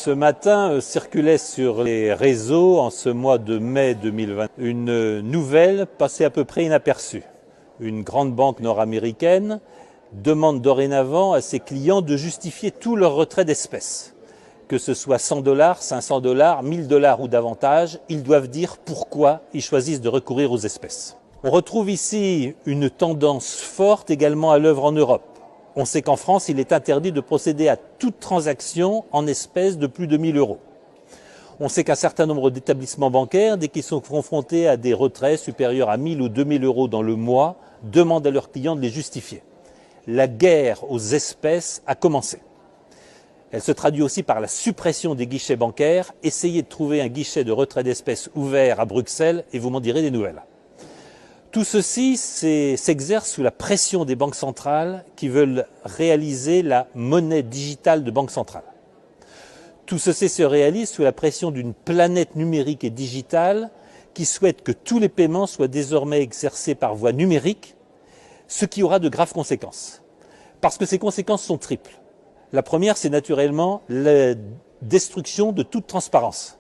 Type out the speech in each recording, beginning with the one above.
Ce matin circulait sur les réseaux, en ce mois de mai 2020, une nouvelle passée à peu près inaperçue. Une grande banque nord-américaine demande dorénavant à ses clients de justifier tout leur retrait d'espèces. Que ce soit 100 $, 500 $, 1000 $ ou davantage, ils doivent dire pourquoi ils choisissent de recourir aux espèces. On retrouve ici une tendance forte également à l'œuvre en Europe. On sait qu'en France, il est interdit de procéder à toute transaction en espèces de plus de 1000 €. On sait qu'un certain nombre d'établissements bancaires, dès qu'ils sont confrontés à des retraits supérieurs à 1000 ou 2000 € dans le mois, demandent à leurs clients de les justifier. La guerre aux espèces a commencé. Elle se traduit aussi par la suppression des guichets bancaires. Essayez de trouver un guichet de retrait d'espèces ouvert à Bruxelles et vous m'en direz des nouvelles. Tout ceci s'exerce sous la pression des banques centrales qui veulent réaliser la monnaie digitale de banque centrale. Tout ceci se réalise sous la pression d'une planète numérique et digitale qui souhaite que tous les paiements soient désormais exercés par voie numérique, ce qui aura de graves conséquences. Parce que ces conséquences sont triples. La première, c'est naturellement la destruction de toute transparence.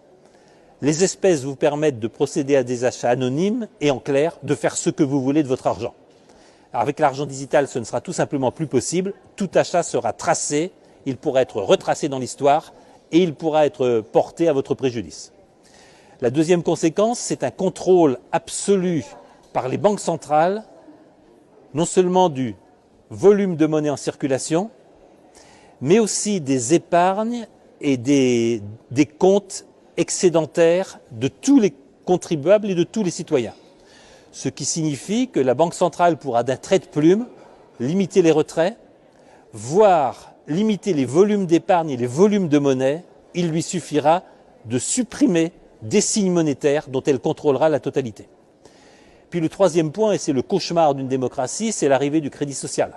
Les espèces vous permettent de procéder à des achats anonymes et en clair, de faire ce que vous voulez de votre argent. Alors avec l'argent digital, ce ne sera tout simplement plus possible. Tout achat sera tracé, il pourra être retracé dans l'histoire et il pourra être porté à votre préjudice. La deuxième conséquence, c'est un contrôle absolu par les banques centrales, non seulement du volume de monnaie en circulation, mais aussi des épargnes et des comptes excédentaire de tous les contribuables et de tous les citoyens. Ce qui signifie que la Banque centrale pourra d'un trait de plume limiter les retraits, voire limiter les volumes d'épargne et les volumes de monnaie. Il lui suffira de supprimer des signes monétaires dont elle contrôlera la totalité. Puis le troisième point, et c'est le cauchemar d'une démocratie, c'est l'arrivée du crédit social.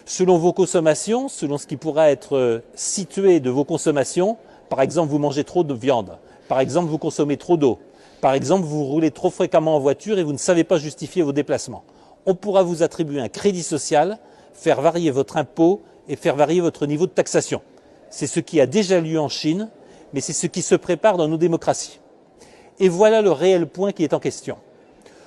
Selon vos consommations, selon ce qui pourra être situé de vos consommations, par exemple, vous mangez trop de viande. Par exemple, vous consommez trop d'eau. Par exemple, vous roulez trop fréquemment en voiture et vous ne savez pas justifier vos déplacements. On pourra vous attribuer un crédit social, faire varier votre impôt et faire varier votre niveau de taxation. C'est ce qui a déjà lieu en Chine, mais c'est ce qui se prépare dans nos démocraties. Et voilà le réel point qui est en question.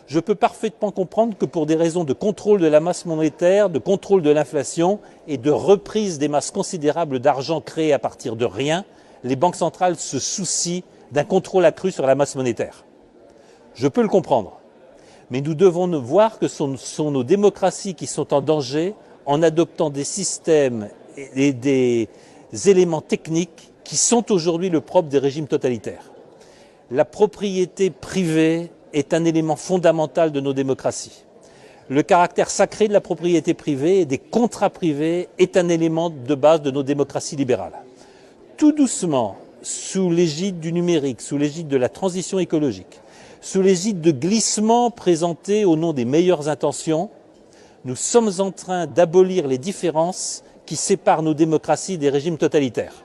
Je peux parfaitement comprendre que pour des raisons de contrôle de la masse monétaire, de contrôle de l'inflation et de reprise des masses considérables d'argent créées à partir de rien, les banques centrales se soucient d'un contrôle accru sur la masse monétaire. Je peux le comprendre, mais nous devons voir que ce sont nos démocraties qui sont en danger en adoptant des systèmes et des éléments techniques qui sont aujourd'hui le propre des régimes totalitaires. La propriété privée est un élément fondamental de nos démocraties. Le caractère sacré de la propriété privée et des contrats privés est un élément de base de nos démocraties libérales. Tout doucement, sous l'égide du numérique, sous l'égide de la transition écologique, sous l'égide de glissements présentés au nom des meilleures intentions, nous sommes en train d'abolir les différences qui séparent nos démocraties des régimes totalitaires.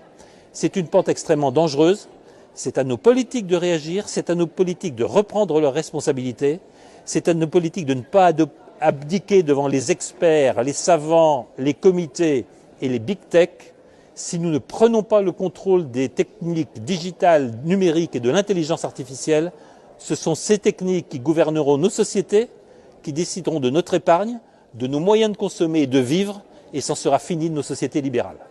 C'est une pente extrêmement dangereuse, c'est à nos politiques de réagir, c'est à nos politiques de reprendre leurs responsabilités, c'est à nos politiques de ne pas abdiquer devant les experts, les savants, les comités et les big tech. Si nous ne prenons pas le contrôle des techniques digitales, numériques et de l'intelligence artificielle, ce sont ces techniques qui gouverneront nos sociétés, qui décideront de notre épargne, de nos moyens de consommer et de vivre, et c'en sera fini de nos sociétés libérales.